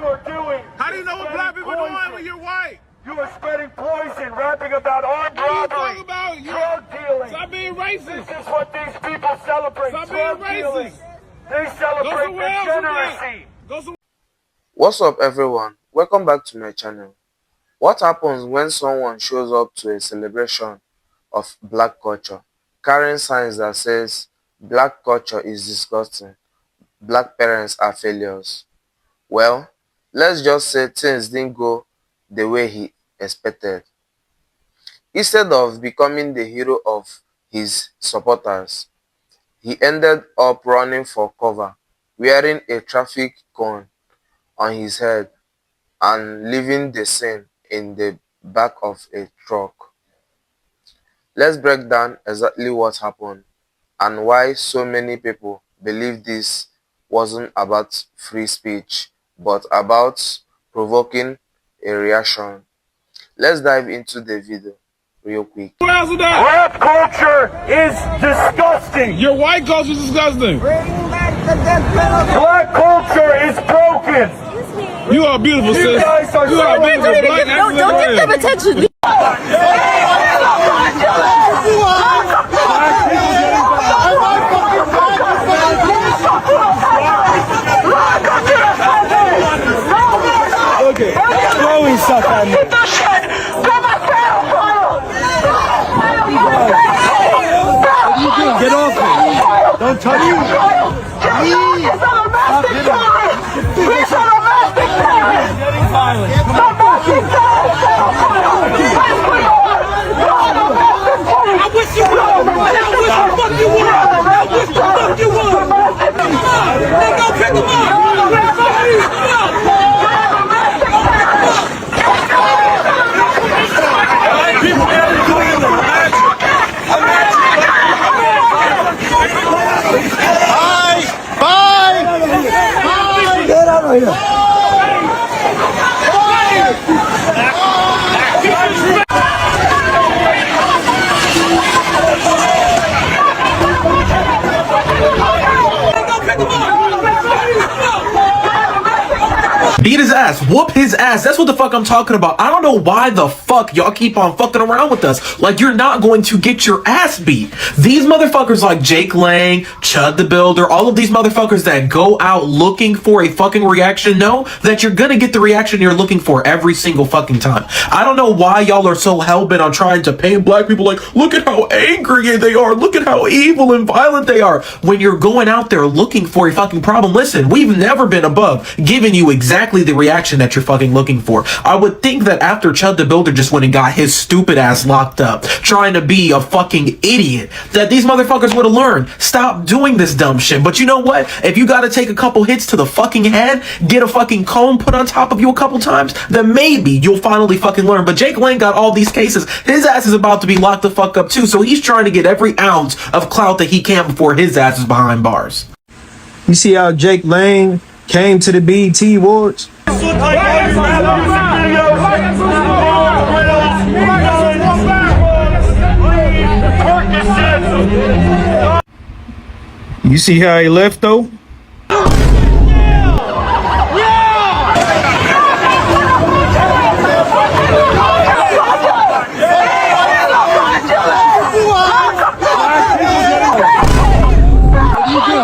are doing. How do you know what black people are doing when you're white? You are spreading poison, rapping about armed robbery, drug dealing. Stop being racist. This is what these people celebrate. Stop drug being dealing. racist. They celebrate degeneracy. What's up, everyone? Welcome back to my channel. What happens when someone shows up to a celebration of black culture carrying signs that says black culture is disgusting, black parents are failures? Well, let's just say things didn't go the way he expected. Instead of becoming the hero of his supporters, he ended up running for cover, wearing a traffic cone on his head and leaving the scene in the back of a truck. Let's break down exactly what happened and why so many people believe this wasn't about free speech, but about provoking a reaction. Let's dive into the video real quick. Rap culture is disgusting. Your white culture is disgusting. Black culture is broken. You are beautiful, sis. You are beautiful. Black Don't give them attention. Okay, throwing stuff at me. Get off me. Don't touch me. He's a domestic terrorist. Getting violent. I wish you would. I wish the fuck you would. I wish the fuck you would. Pick him up. Then go pick him up. Get out of here. Beat his ass, whoop his ass. That's what the fuck I'm talking about. I don't know why the fuck y'all keep on fucking around with us. Like, you're not going to get your ass beat. These motherfuckers like Jake Lang, Chud the Builder, all of these motherfuckers that go out looking for a fucking reaction know that you're gonna get the reaction you're looking for every single fucking time. I don't know why y'all are so hell-bent on trying to paint black people like, look at how angry they are, look at how evil and violent they are, when you're going out there looking for a fucking problem. Listen, we've never been above giving you exactly the reaction that you're fucking looking for. I would think that after Chud the Builder just went and got his stupid ass locked up trying to be a fucking idiot, that these motherfuckers would have learned, stop doing this dumb shit. But you know what? If you gotta take a couple hits to the fucking head, get a fucking cone put on top of you a couple times, then maybe you'll finally fucking learn. But Jake Lang got all these cases. His ass is about to be locked the fuck up too, so he's trying to get every ounce of clout that he can before his ass is behind bars. You see how Jake Lang came to the BET Awards? You see how he left though?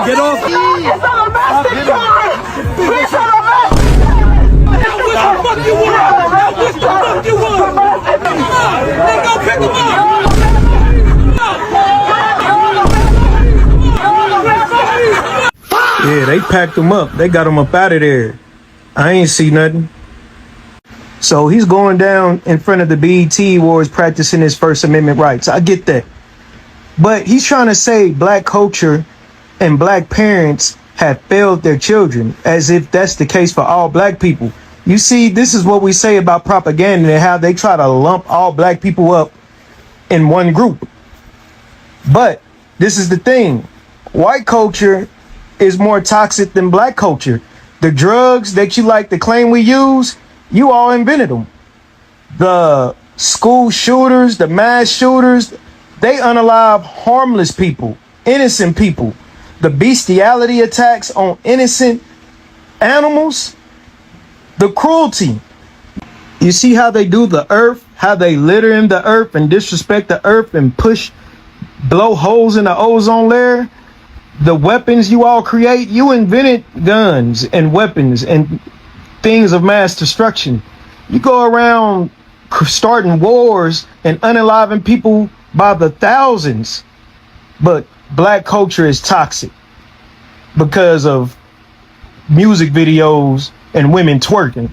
Get off. Yeah, they packed him up. They got him up out of there. I ain't see nothing. So he's going down in front of the BET Awards practicing his First Amendment rights. I get that. But he's trying to say black culture and black parents have failed their children, as if that's the case for all black people. You see, this is what we say about propaganda and how they try to lump all black people up in one group. But this is the thing. White culture is more toxic than black culture. The drugs that you like to claim we use, you all invented them. The school shooters, the mass shooters, they unalive harmless people, innocent people. The bestiality attacks on innocent animals, The cruelty. You see how they do the earth, how they litter in the earth and disrespect the earth and blow holes in the ozone layer? The weapons you all create, you invented guns and weapons and things of mass destruction. You go around starting wars and unaliving people by the thousands. But black culture is toxic because of music videos and women twerking.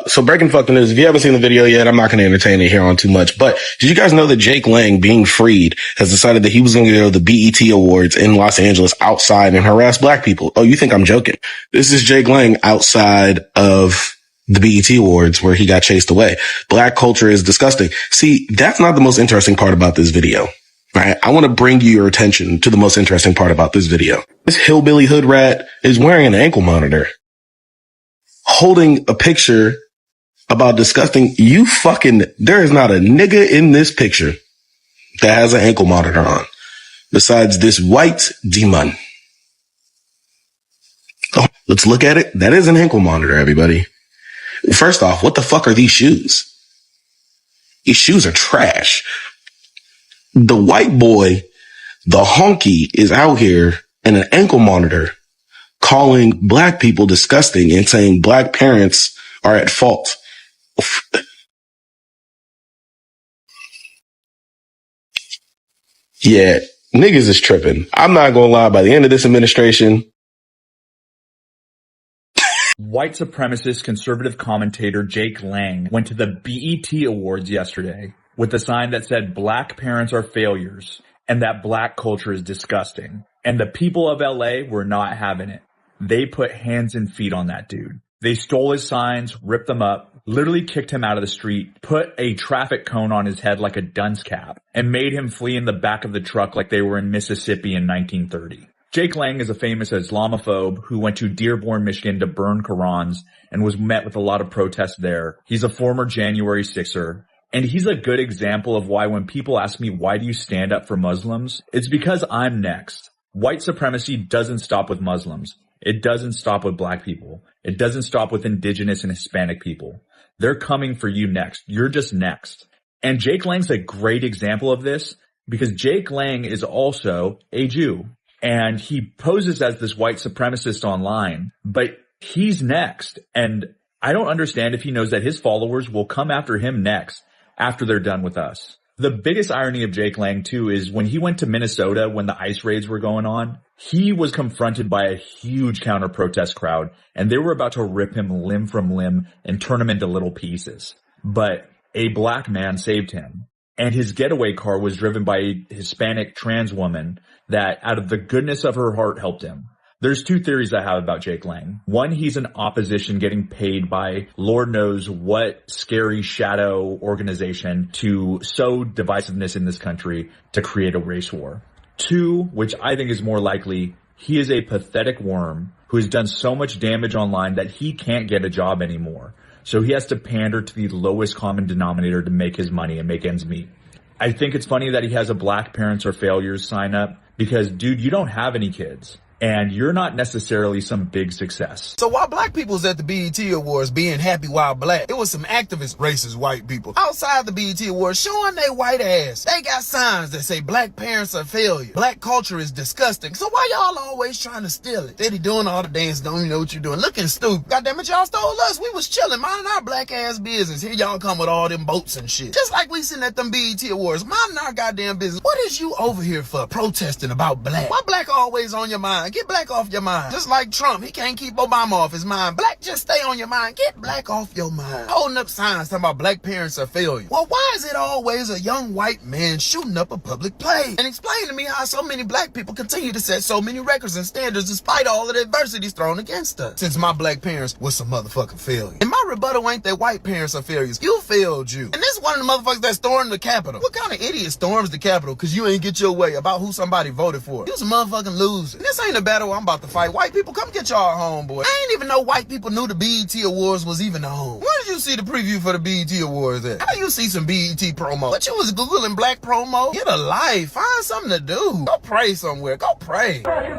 So breaking fucking news. If you haven't seen the video yet, I'm not going to entertain it here on too much. But did you guys know that Jake Lang, being freed, has decided that he was going to go to the BET Awards in Los Angeles outside and harass black people? Oh, you think I'm joking? This is Jake Lang outside of the BET Awards where he got chased away. Black culture is disgusting. See, that's not the most interesting part about this video. Right? I want to bring your attention to the most interesting part about this video. This hillbilly hood rat is wearing an ankle monitor, holding a picture about disgusting. There is not a nigga in this picture that has an ankle monitor on besides this white demon. Oh, let's look at it. That is an ankle monitor, everybody. First off, what the fuck are these shoes? These shoes are trash. The white boy, the honky, is out here in an ankle monitor calling black people disgusting and saying black parents are at fault. Yeah, niggas is tripping. I'm not gonna lie, by the end of this administration. White supremacist conservative commentator Jake Lang went to the BET Awards yesterday with a sign that said black parents are failures and that black culture is disgusting. And the people of LA were not having it. They put hands and feet on that dude. They stole his signs, ripped them up, literally kicked him out of the street, put a traffic cone on his head like a dunce cap, and made him flee in the back of the truck like they were in Mississippi in 1930. Jake Lang is a famous Islamophobe who went to Dearborn, Michigan to burn Qurans and was met with a lot of protests there. He's a former January 6er. And he's a good example of why when people ask me, why do you stand up for Muslims? It's because I'm next. White supremacy doesn't stop with Muslims. It doesn't stop with black people. It doesn't stop with indigenous and Hispanic people. They're coming for you next. You're just next. And Jake Lang's a great example of this because Jake Lang is also a Jew. And he poses as this white supremacist online, but he's next. And I don't understand if he knows that his followers will come after him next after they're done with us. The biggest irony of Jake Lang, too, is when he went to Minnesota when the ICE raids were going on, he was confronted by a huge counter-protest crowd, and they were about to rip him limb from limb and turn him into little pieces. But a black man saved him, and his getaway car was driven by a Hispanic trans woman that, out of the goodness of her heart, helped him. There's two theories I have about Jake Lang. One, he's an opposition getting paid by Lord knows what scary shadow organization to sow divisiveness in this country to create a race war. Two, which I think is more likely, he is a pathetic worm who has done so much damage online that he can't get a job anymore. So he has to pander to the lowest common denominator to make his money and make ends meet. I think it's funny that he has a black parents are failures sign up because, dude, you don't have any kids. And you're not necessarily some big success. So while black people was at the BET Awards being happy while black, it was some activist racist white people outside the BET Awards showing their white ass. They got signs that say black parents are failure. Black culture is disgusting. So why y'all always trying to steal it? Steady doing all the dance, don't even know what you're doing. Looking stupid. Goddamn it, y'all stole us. We was chilling, minding our black ass business. Here y'all come with all them boats and shit. Just like we sitting at them BET Awards, minding our goddamn business. What is you over here for protesting about black? Why black always on your mind? Get black off your mind. Just like Trump, he can't keep Obama off his mind. Black just stay on your mind. Get black off your mind. Holding up signs talking about black parents are failure. Well, why is it always a young white man shooting up a public play? And explain to me how so many black people continue to set so many records and standards despite all of the adversities thrown against us. Since my black parents was some motherfucking failure. And my rebuttal ain't that white parents are failures. You failed you. And this is one of the motherfuckers that stormed the Capitol. What kind of idiot storms the Capitol because you ain't get your way about who somebody voted for? You was a motherfucking loser. And this ain't a battle I'm about to fight. White people, come get y'all homeboy. I ain't even know white people knew the BET Awards was even a home. Where did you see the preview for the BET Awards at? How you see some BET promo? But you was Googling black promo? Get a life. Find something to do. Go pray somewhere. Go pray. Fucking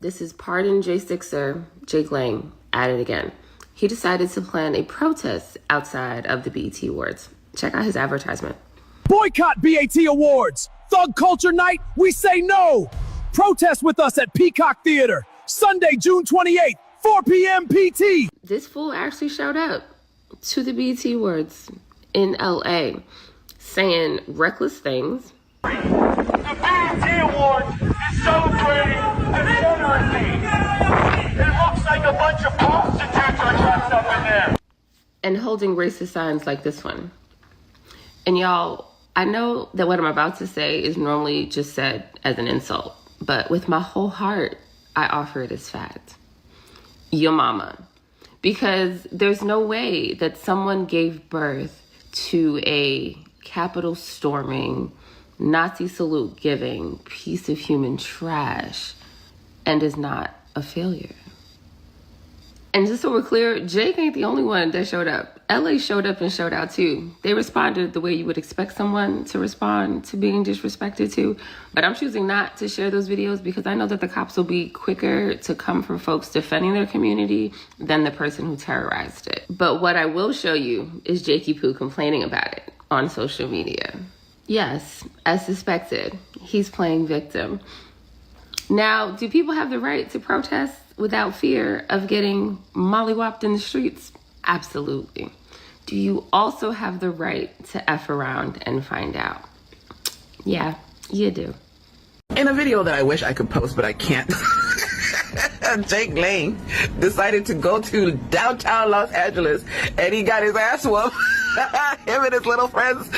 This is pardon J6er Jake Lang at it again. He decided to plan a protest outside of the BET Awards. Check out his advertisement. Boycott BAT Awards. Thug Culture Night, we say no. Protest with us at Peacock Theater, Sunday, June 28th, 4 p.m. PT. This fool actually showed up to the BET Awards in LA saying reckless things. The BET Awards is celebrating degeneracy. It looks like a bunch of prostitutes are dressed up in there. And holding racist signs like this one. And y'all, I know that what I'm about to say is normally just said as an insult, but with my whole heart, I offer it as fact. Your mama. Because there's no way that someone gave birth to a Capitol storming, Nazi salute giving piece of human trash and is not a failure. And just so we're clear, Jake ain't the only one that showed up. LA showed up and showed out too. They responded the way you would expect someone to respond to being disrespected to. But I'm choosing not to share those videos because I know that the cops will be quicker to come for folks defending their community than the person who terrorized it. But what I will show you is Jakey Poo complaining about it on social media. Yes, as suspected, he's playing victim. Now, do people have the right to protest without fear of getting mollywopped in the streets? Absolutely. Do you also have the right to F around and find out? Yeah, you do. In a video that I wish I could post, but I can't, Jake Lang decided to go to downtown Los Angeles and he got his ass whooped. Him and his little friends.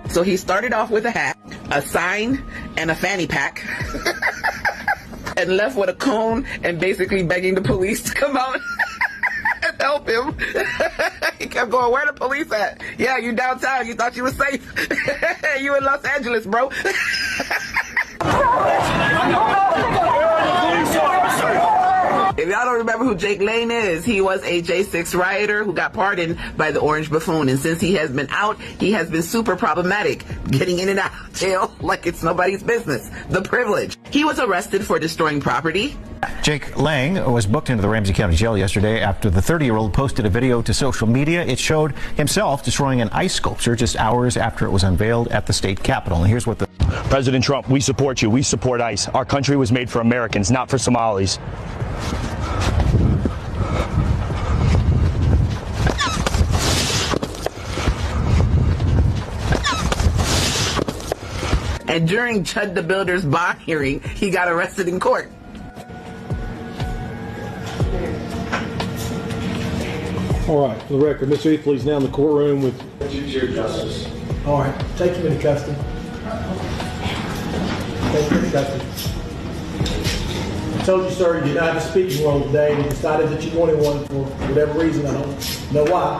So he started off with a hat, a sign, and a fanny pack. And left with a cone and basically begging the police to come out and help him. He kept going, where the police at? Yeah, you downtown. You thought you were safe. You in Los Angeles, bro. If y'all don't remember who Jake Lang is, he was a J6 rioter who got pardoned by the Orange Buffoon. And since he has been out, he has been super problematic, getting in and out of jail like it's nobody's business. The privilege. He was arrested for destroying property. Jake Lang was booked into the Ramsey County Jail yesterday after the 30-year-old posted a video to social media. It showed himself destroying an ice sculpture just hours after it was unveiled at the state capitol. And here's what the President Trump, we support you. We support ICE. Our country was made for Americans, not for Somalis. And during Chud the Builder's bond hearing, he got arrested in court. All right, for the record, Mr. Eathley's now in the courtroom with Your Justice. All right, take him into custody. Take him into custody. I told you, sir, you did not have a speaking role today. You decided that you wanted one for whatever reason. I don't know why.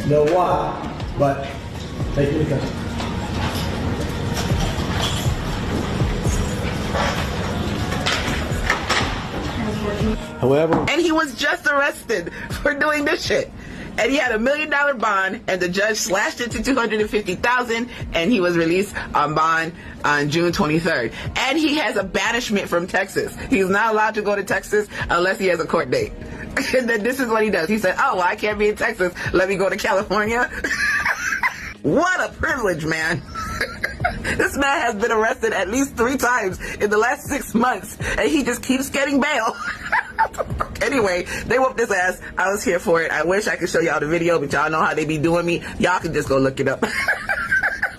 Know why, but take him into custody. However, and he was just arrested for doing this shit. And he had $1 million bond, and the judge slashed it to $250,000, and he was released on bond on June 23rd. And he has a banishment from Texas. He's not allowed to go to Texas unless he has a court date. And then this is what he does. He said, oh, well, I can't be in Texas. Let me go to California. What a privilege, man. This man has been arrested at least 3 times in the last 6 months, and he just keeps getting bail. Anyway, they whooped his ass. I was here for it. I wish I could show y'all the video, but y'all know how they be doing me. Y'all can just go look it up.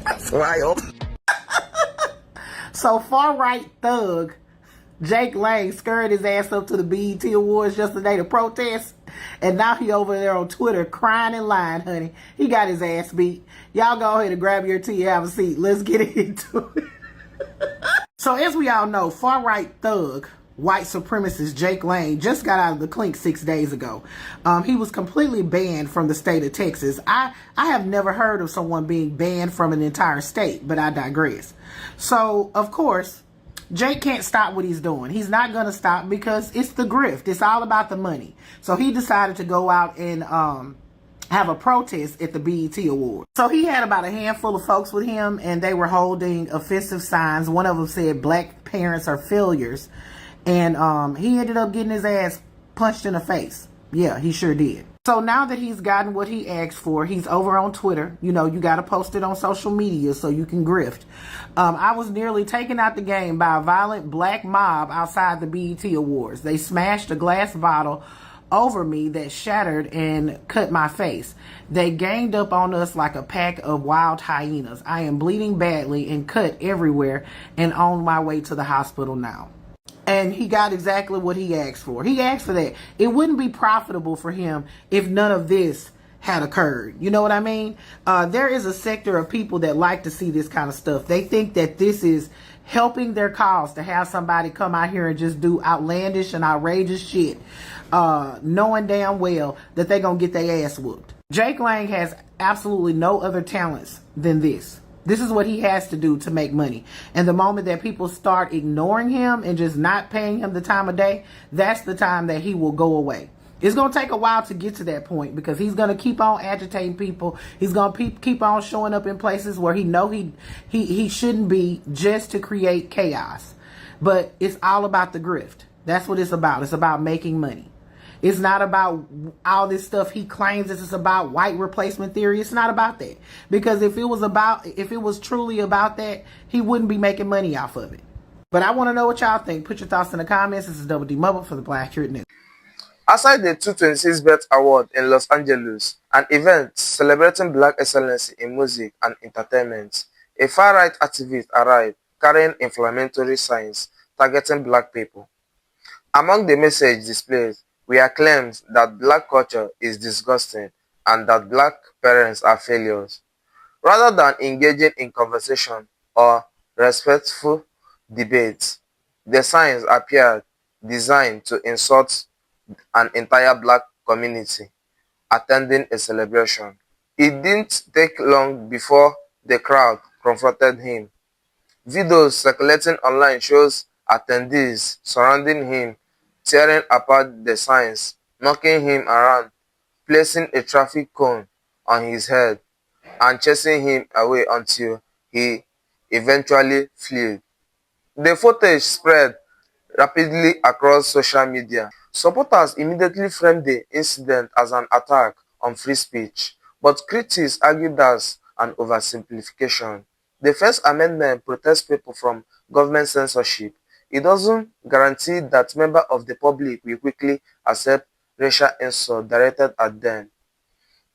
That's wild. So far-right thug Jake Lang scurried his ass up to the BET Awards yesterday to protest, and now he over there on Twitter crying and lying, honey. He got his ass beat. Y'all go ahead and grab your tea and have a seat. Let's get into it. So as we all know, far-right thug, white supremacist Jake Lang just got out of the clink 6 days ago. He was completely banned from the state of Texas. I have never heard of someone being banned from an entire state, but I digress. So, of course, Jake can't stop what he's doing. He's not going to stop because it's the grift. It's all about the money. So he decided to go out and have a protest at the BET Awards. So he had about a handful of folks with him, and they were holding offensive signs. One of them said black parents are failures, and he ended up getting his ass punched in the face. Yeah, he sure did. So now that he's gotten what he asked for, he's over on Twitter. You know, you got to post it on social media so you can grift. I was nearly taken out the game by a violent black mob outside the BET Awards. They smashed a glass bottle over me that shattered and cut my face. They ganged up on us like a pack of wild hyenas. I am bleeding badly and cut everywhere and on my way to the hospital now. And he got exactly what he asked for. He asked for that. It wouldn't be profitable for him if none of this had occurred. You know what I mean? There is a sector of people that like to see this kind of stuff. They think that this is helping their cause to have somebody come out here and just do outlandish and outrageous shit, knowing damn well that they're going to get their ass whooped. Jake Lang has absolutely no other talents than this. This is what he has to do to make money. And the moment that people start ignoring him and just not paying him the time of day, that's the time that he will go away. It's going to take a while to get to that point because he's going to keep on agitating people. He's going to keep on showing up in places where he know he shouldn't be, just to create chaos. But it's all about the grift. That's what it's about. It's about making money. It's not about all this stuff he claims it's about white replacement theory. It's not about that. Because if it was truly about that, he wouldn't be making money off of it. But I want to know what y'all think. Put your thoughts in the comments. This is Double D Mubba for the BACKFIRED News. Aside the 226 Best Award in Los Angeles, an event celebrating black excellency in music and entertainment, a far-right activist arrived carrying inflammatory signs targeting black people. Among the message displayed were claims that black culture is disgusting and that black parents are failures. Rather than engaging in conversation or respectful debates, the signs appeared designed to insult an entire black community attending a celebration. It didn't take long before the crowd confronted him. Videos circulating online shows attendees surrounding him, tearing apart the signs, knocking him around, placing a traffic cone on his head, and chasing him away until he eventually fled. The footage spread rapidly across social media. Supporters immediately framed the incident as an attack on free speech, but critics argued that's an oversimplification. The First Amendment protects people from government censorship. It doesn't guarantee that members of the public will quickly accept racial insult directed at them.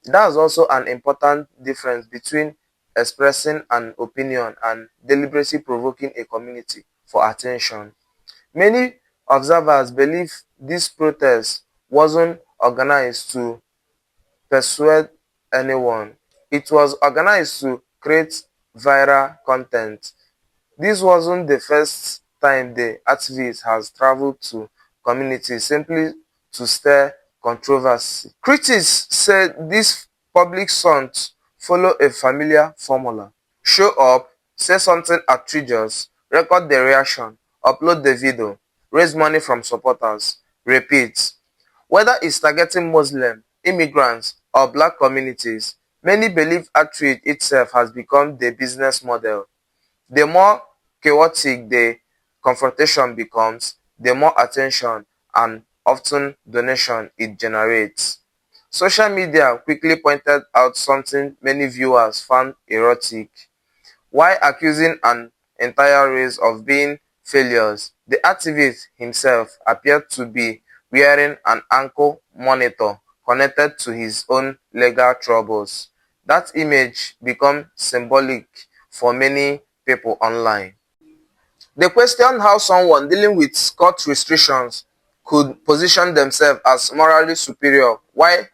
That's also an important difference between expressing an opinion and deliberately provoking a community for attention. Many observers believe this protest wasn't organized to persuade anyone. It was organized to create viral content. This wasn't the first time the activist has traveled to communities simply to stir controversy. Critics said these public stunts follow a familiar formula: show up, say something outrageous, record the reaction, upload the video, raise money from supporters, repeat. Whether it's targeting Muslim, immigrants, or black communities, many believe outrage itself has become the business model. The more chaotic the confrontation becomes, the more attention and often donation it generates. Social media quickly pointed out something many viewers found erotic. While accusing an entire race of being failures, the activist himself appeared to be wearing an ankle monitor connected to his own legal troubles. That image became symbolic for many people online. They questioned how someone dealing with court restrictions could position themselves as morally superior while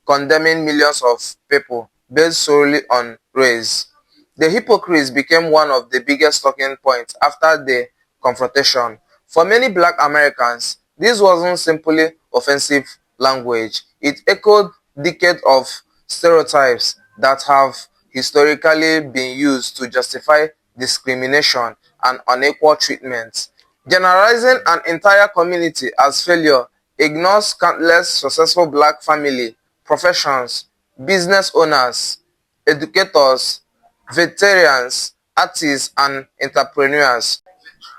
condemning millions of people based solely on race. The hypocrisy became one of the biggest talking points after the confrontation. For many black Americans, this wasn't simply offensive language. It echoed decades of stereotypes that have historically been used to justify discrimination and unequal treatment. Generalizing an entire community as failure ignores countless successful black family, professions, business owners, educators, veterans, artists, and entrepreneurs.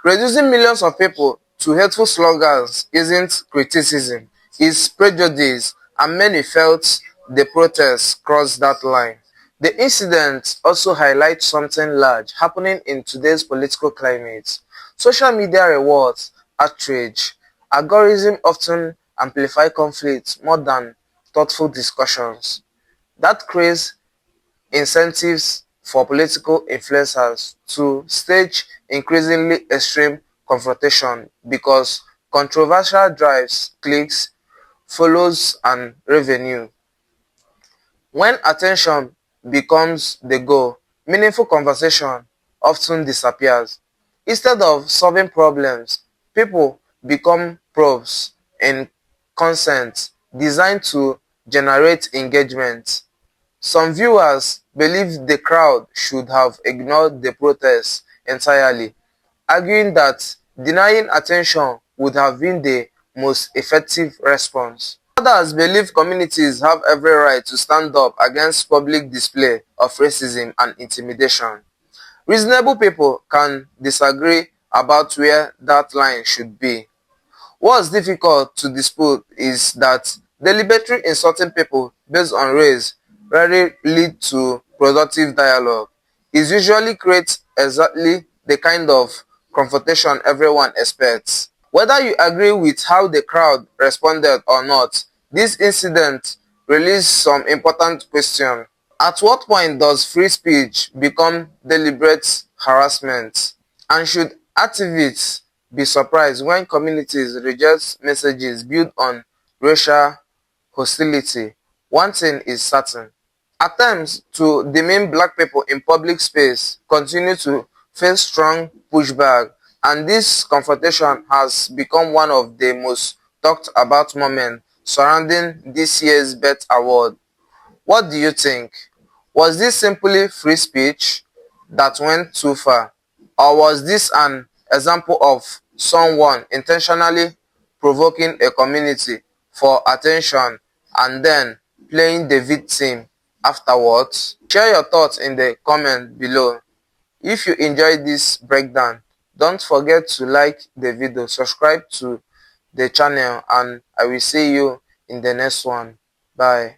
Reducing millions of people to hateful slogans isn't criticism, it's prejudice, and many felt the protests crossed that line. The incident also highlights something large happening in today's political climate. Social media rewards outrage. Algorithms often amplify conflicts more than thoughtful discussions. That creates incentives for political influencers to stage increasingly extreme confrontation because controversial drives clicks, follows, and revenue. When attention becomes the goal, meaningful conversation often disappears. Instead of solving problems, people become probes in consent designed to generate engagement. Some viewers believe the crowd should have ignored the protests entirely, arguing that denying attention would have been the most effective response. Others believe communities have every right to stand up against public display of racism and intimidation. Reasonable people can disagree about where that line should be. What's difficult to dispute is that deliberately insulting people based on race rarely lead to productive dialogue. It usually creates exactly the kind of confrontation everyone expects. Whether you agree with how the crowd responded or not, this incident raises some important questions. At what point does free speech become deliberate harassment? And should activists be surprised when communities reject messages built on racial hostility? One thing is certain. Attempts to demean black people in public space continue to face strong pushback, and this confrontation has become one of the most talked about moments surrounding this year's BET Award. What do you think? Was this simply free speech that went too far? Or was this an example of someone intentionally provoking a community for attention and then playing the victim afterwards? Share your thoughts in the comment below. If you enjoyed this breakdown, don't forget to like the video, subscribe to the channel, and I will see you in the next one. Bye.